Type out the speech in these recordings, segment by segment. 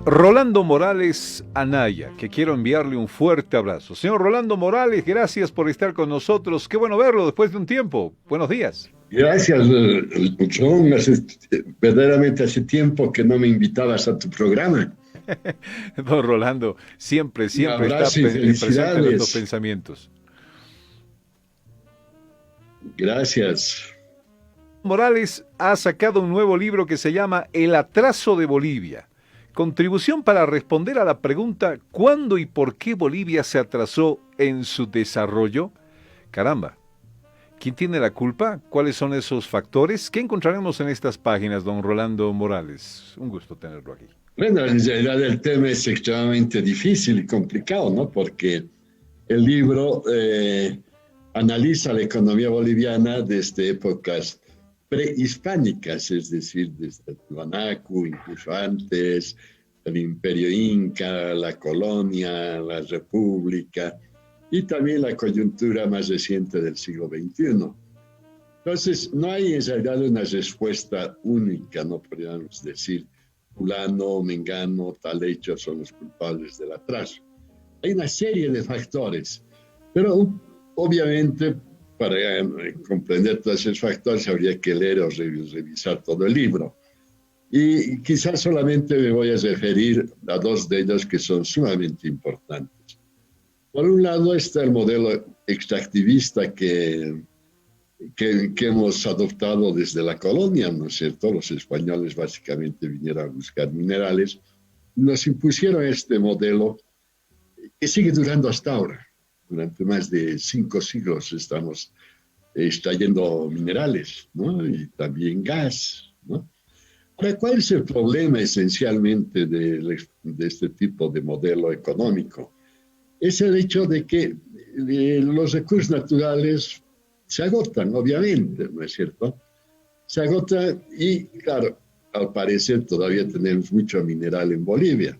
Rolando Morales Anaya, que quiero enviarle un fuerte abrazo. Señor Rolando Morales, gracias por estar con nosotros. Qué bueno verlo después de un tiempo. Buenos días. Gracias, John. Verdaderamente hace tiempo que no me invitabas a tu programa. Don Rolando, siempre, Un siempre está abrazo y presente en nuestros felicidades. pensamientos. Gracias. Morales ha sacado un nuevo libro que se llama El atraso de Bolivia. Contribución para responder a la pregunta ¿cuándo y por qué Bolivia se atrasó en su desarrollo? Caramba, ¿quién tiene la culpa? ¿Cuáles son esos factores? ¿Qué encontraremos en estas páginas, don Rolando Morales? Un gusto tenerlo aquí. Bueno, en realidad el tema es extremadamente difícil y complicado, ¿no? Porque el libro analiza la economía boliviana desde épocas prehispánicas, es decir, desde el Tiwanaku, incluso antes, el Imperio Inca, la colonia, la República y también la coyuntura más reciente del siglo XXI. Entonces, no hay en realidad una respuesta única, no podríamos decir fulano, mengano, tal hecho son los culpables del atraso. Hay una serie de factores, pero obviamente para comprender todos esos factores habría que leer o revisar todo el libro. Y quizás solamente me voy a referir a dos de ellos que son sumamente importantes. Por un lado está el modelo extractivista que hemos adoptado desde la colonia, ¿no es cierto? Los españoles básicamente vinieron a buscar minerales, nos impusieron este modelo que sigue durando hasta ahora. Durante más de 5 siglos estamos extrayendo minerales, ¿no? Y también gas, ¿no? Ahora, ¿cuál es el problema esencialmente de este tipo de modelo económico? Es el hecho de que los recursos naturales se agotan, obviamente, ¿no es cierto? Se agotan y, claro, al parecer todavía tenemos mucho mineral en Bolivia.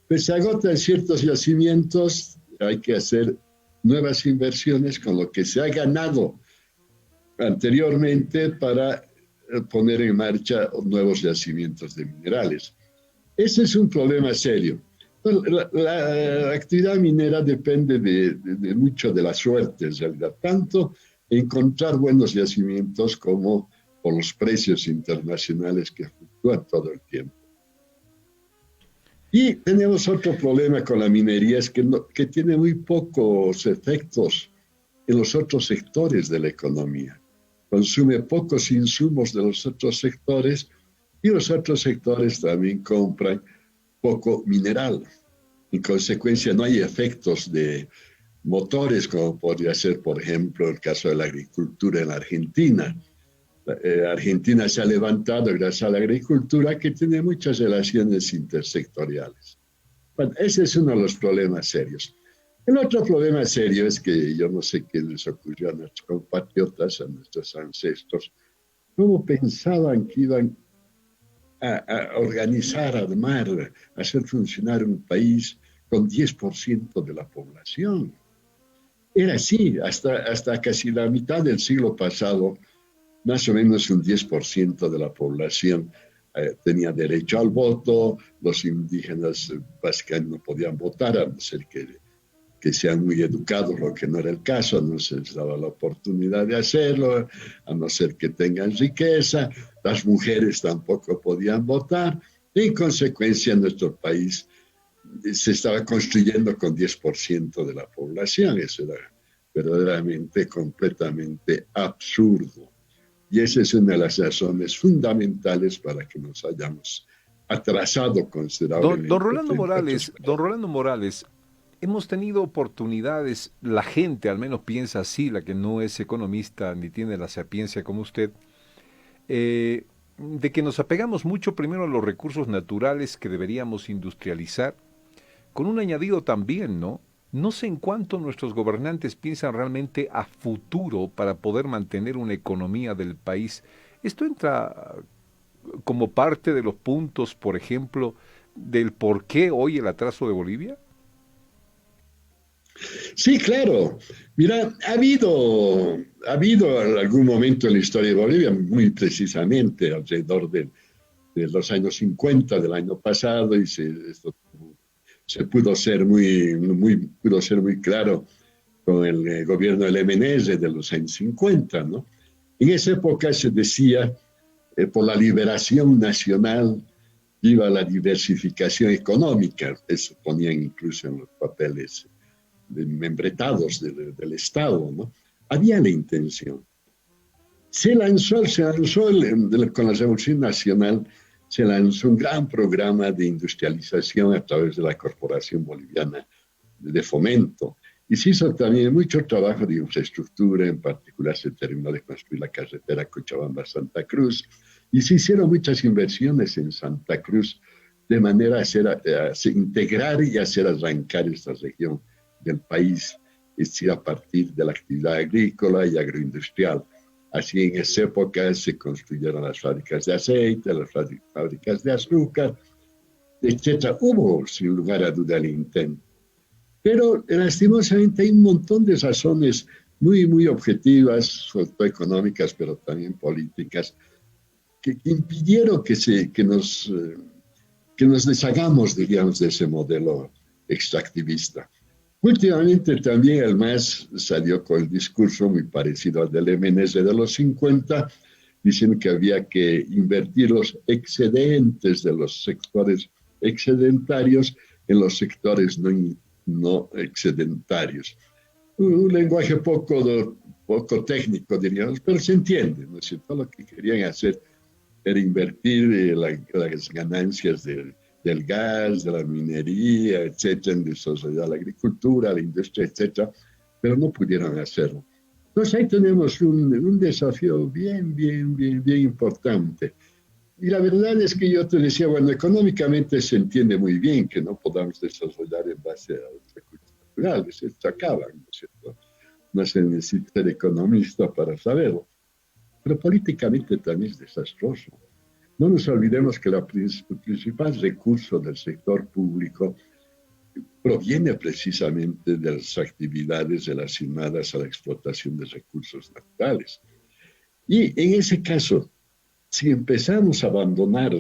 Pues se agotan ciertos yacimientos, hay que hacer nuevas inversiones con lo que se ha ganado anteriormente para poner en marcha nuevos yacimientos de minerales. Ese es un problema serio. La actividad minera depende de mucho de la suerte, en realidad, tanto encontrar buenos yacimientos como por los precios internacionales que fluctúan todo el tiempo. Y tenemos otro problema con la minería, es que tiene muy pocos efectos en los otros sectores de la economía. Consume pocos insumos de los otros sectores y los otros sectores también compran poco mineral. En consecuencia, no hay efectos de motores como podría ser, por ejemplo, el caso de la agricultura en la Argentina. Argentina se ha levantado gracias a la agricultura que tiene muchas relaciones intersectoriales. Bueno, ese es uno de los problemas serios. El otro problema serio es que yo no sé qué les ocurrió a nuestros compatriotas, a nuestros ancestros, cómo pensaban que iban a organizar, a armar, a hacer funcionar un país con 10% de la población. Era así, hasta casi la mitad del siglo pasado, más o menos un 10% de la población tenía derecho al voto, los indígenas básicamente no podían votar, a no ser que sean muy educados, lo que no era el caso, no se les daba la oportunidad de hacerlo, a no ser que tengan riqueza, las mujeres tampoco podían votar, y en consecuencia nuestro país se estaba construyendo con 10% de la población, eso era verdaderamente completamente absurdo. Y esa es una de las razones fundamentales para que nos hayamos atrasado Don considerablemente Rolando frente a otros Morales, don países. Rolando Morales, hemos tenido oportunidades, la gente al menos piensa así, la que no es economista ni tiene la sapiencia como usted, de que nos apegamos mucho primero a los recursos naturales que deberíamos industrializar, con un añadido también, ¿no? No sé en cuánto nuestros gobernantes piensan realmente a futuro para poder mantener una economía del país. Esto entra como parte de los puntos, por ejemplo, del por qué hoy el atraso de Bolivia. Sí, claro. Mira, ha habido algún momento en la historia de Bolivia, muy precisamente alrededor del de los años 50 del año pasado, y esto se pudo ser muy claro con el gobierno del MNS de los años 50, ¿no? En esa época se decía, por la liberación nacional, iba la diversificación económica, eso ponían incluso en los papeles membretados del Estado, ¿no? Había la intención. Con la Revolución Nacional, se lanzó un gran programa de industrialización a través de la Corporación Boliviana de Fomento. Y se hizo también mucho trabajo de infraestructura, en particular se terminó de construir la carretera Cochabamba-Santa Cruz, y se hicieron muchas inversiones en Santa Cruz de manera a integrar y hacer arrancar esta región del país, es decir, a partir de la actividad agrícola y agroindustrial. Así en esa época se construyeron las fábricas de aceite, las fábricas de azúcar, etc. Hubo, sin lugar a duda, el intento. Pero lastimosamente hay un montón de razones muy, muy objetivas, sobre todo económicas, pero también políticas, que impidieron que nos deshagamos, digamos, de ese modelo extractivista. Últimamente también el MAS salió con el discurso muy parecido al del MNS de los 50, diciendo que había que invertir los excedentes de los sectores excedentarios en los sectores no excedentarios. Un lenguaje poco técnico, diríamos, pero se entiende, ¿no es cierto? Lo que querían hacer era invertir las ganancias del gas, de la minería, etcétera, en desarrollar la agricultura, la industria, etcétera, pero no pudieron hacerlo. Entonces ahí tenemos un desafío bien importante. Y la verdad es que yo te decía, bueno, económicamente se entiende muy bien que no podamos desarrollar en base a los recursos naturales, se acaban, ¿no es cierto? No se necesita ser economista para saberlo. Pero políticamente también es desastroso. No nos olvidemos que el principal recurso del sector público proviene precisamente de las actividades relacionadas a la explotación de recursos naturales. Y en ese caso, si empezamos a abandonar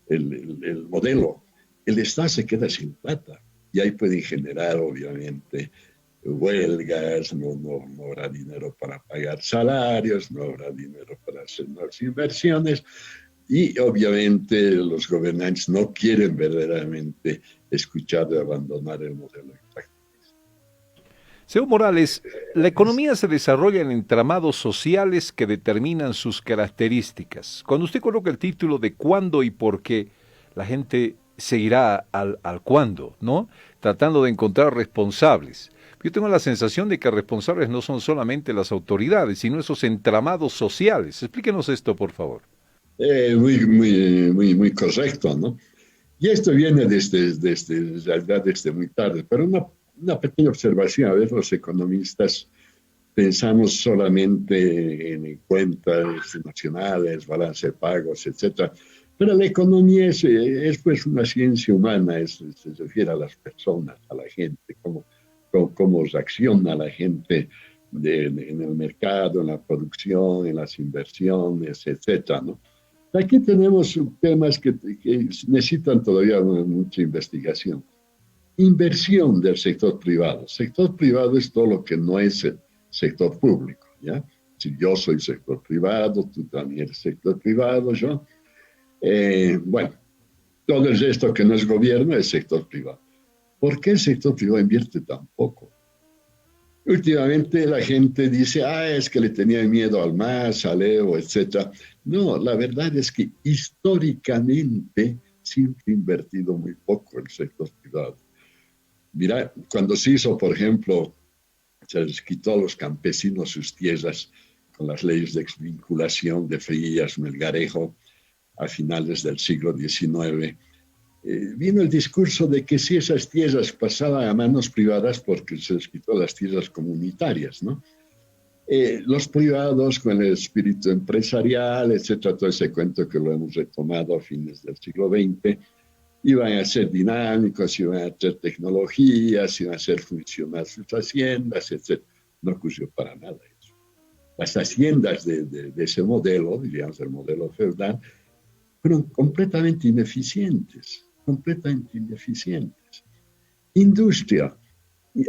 el modelo, el Estado se queda sin plata. Y ahí pueden generar, obviamente, huelgas, no habrá dinero para pagar salarios, no habrá dinero para hacer nuevas inversiones. Y obviamente los gobernantes no quieren verdaderamente escuchar de abandonar el modelo extractivista. Señor Morales, la economía se desarrolla en entramados sociales que determinan sus características. Cuando usted coloca el título de cuándo y por qué, la gente seguirá al cuándo, ¿no? Tratando de encontrar responsables. Yo tengo la sensación de que responsables no son solamente las autoridades, sino esos entramados sociales. Explíquenos esto, por favor. Muy correcto, ¿no? Y esto viene desde muy tarde, pero una pequeña observación. A veces los economistas pensamos solamente en cuentas nacionales, balance de pagos, etcétera. Pero la economía es pues una ciencia humana, se refiere a las personas, a la gente, cómo reacciona la gente en el mercado, en la producción, en las inversiones, etcétera, ¿no? Aquí tenemos temas que necesitan todavía mucha investigación. Inversión del sector privado. Sector privado es todo lo que no es el sector público, ¿ya? Si yo soy sector privado, tú también eres sector privado, yo. Bueno, todo el resto que no es gobierno es sector privado. ¿Por qué el sector privado invierte tan poco? Últimamente la gente dice, es que le tenía miedo al MAS, al EO, etc. No, la verdad es que históricamente siempre ha invertido muy poco el sector privado. Mira, cuando se hizo, por ejemplo, se les quitó a los campesinos sus tierras con las leyes de exvinculación de Frías, Melgarejo, a finales del siglo XIX, vino el discurso de que si esas tierras pasaban a manos privadas porque se les quitó las tierras comunitarias, ¿no? Los privados con el espíritu empresarial, etcétera, todo ese cuento que lo hemos retomado a fines del siglo XX, iban a ser dinámicos, iban a tener tecnologías, iban a hacer funcionar sus haciendas, etcétera. No ocurrió para nada eso. Las haciendas de ese modelo, diríamos el modelo feudal, fueron completamente ineficientes, completamente ineficientes. Industria.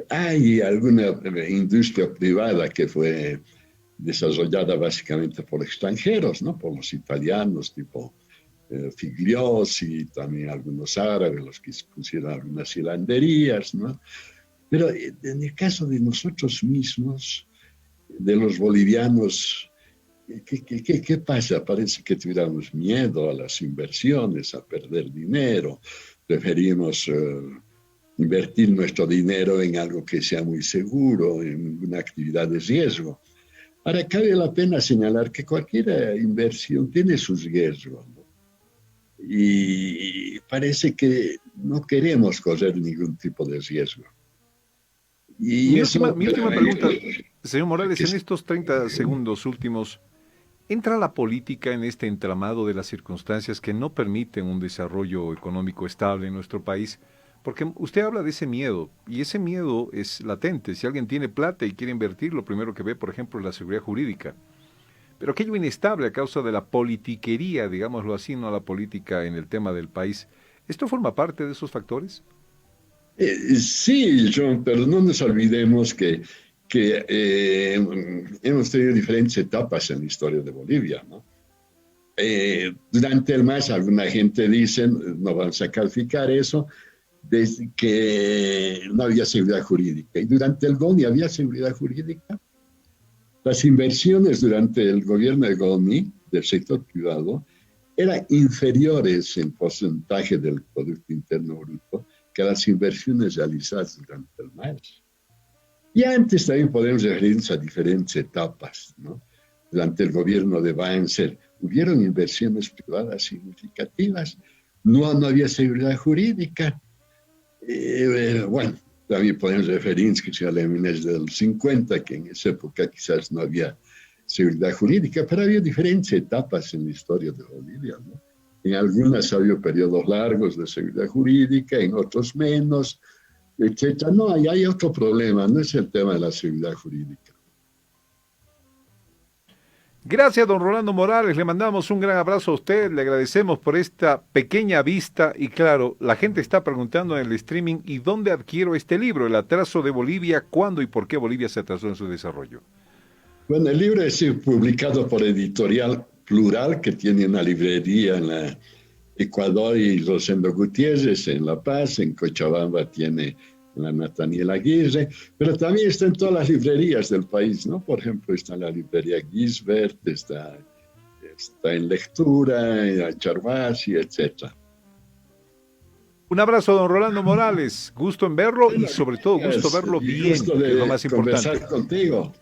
Hay alguna industria privada que fue desarrollada básicamente por extranjeros, ¿no? Por los italianos, tipo Figliosi, también algunos árabes, los que pusieron algunas hilanderías, ¿no? Pero en el caso de nosotros mismos, de los bolivianos, ¿qué pasa? Parece que tuviéramos miedo a las inversiones, a perder dinero. Preferimos invertir nuestro dinero en algo que sea muy seguro, en una actividad de riesgo. Ahora, cabe la pena señalar que cualquier inversión tiene sus riesgos, ¿no? Y parece que no queremos correr ningún tipo de riesgo. Y Mi última pregunta, señor Morales, en estos 30 segundos últimos, ¿entra la política en este entramado de las circunstancias que no permiten un desarrollo económico estable en nuestro país? Porque usted habla de ese miedo, y ese miedo es latente. Si alguien tiene plata y quiere invertir, lo primero que ve, por ejemplo, es la seguridad jurídica. Pero aquello inestable a causa de la politiquería, digámoslo así, no la política en el tema del país, ¿esto forma parte de esos factores? Sí, John, pero no nos olvidemos que hemos tenido diferentes etapas en la historia de Bolivia, ¿no? Durante el MAS, alguna gente dice, no vamos a calificar eso, desde que no había seguridad jurídica. Y durante el GONI había seguridad jurídica. Las inversiones durante el gobierno de GONI, del sector privado, eran inferiores en porcentaje del Producto Interno Bruto que las inversiones realizadas durante el MAS. Y antes también podemos referirnos a diferentes etapas, ¿no? Durante el gobierno de Banzer hubieron inversiones privadas significativas, no había seguridad jurídica. Bueno, también podemos referirnos que a la del 50, que en esa época quizás no había seguridad jurídica, pero había diferentes etapas en la historia de Bolivia, ¿no? En algunas había periodos largos de seguridad jurídica, en otros menos, etc. No, hay otro problema, no es el tema de la seguridad jurídica. Gracias, don Rolando Morales. Le mandamos un gran abrazo a usted. Le agradecemos por esta pequeña vista. Y claro, la gente está preguntando en el streaming, ¿y dónde adquiero este libro? El atraso de Bolivia, ¿cuándo y por qué Bolivia se atrasó en su desarrollo? Bueno, el libro es publicado por Editorial Plural, que tiene una librería en la Ecuador y Rosendo Gutiérrez, en La Paz, en Cochabamba tiene la Nathaniel Aguirre, pero también está en todas las librerías del país, ¿no? Por ejemplo, está en la librería Gisbert, está en Lectura, en Charvasi, etc. Un abrazo, don Rolando Morales. Gusto en verlo y sobre todo gusto verlo bien, gusto que es lo de más importante. conversar contigo.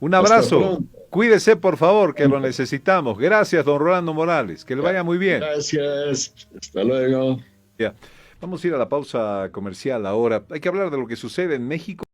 Un abrazo. Cuídese, por favor, que lo necesitamos. Gracias, don Rolando Morales. Que le vaya muy bien. Gracias. Hasta luego. Ya. Vamos a ir a la pausa comercial ahora. Hay que hablar de lo que sucede en México.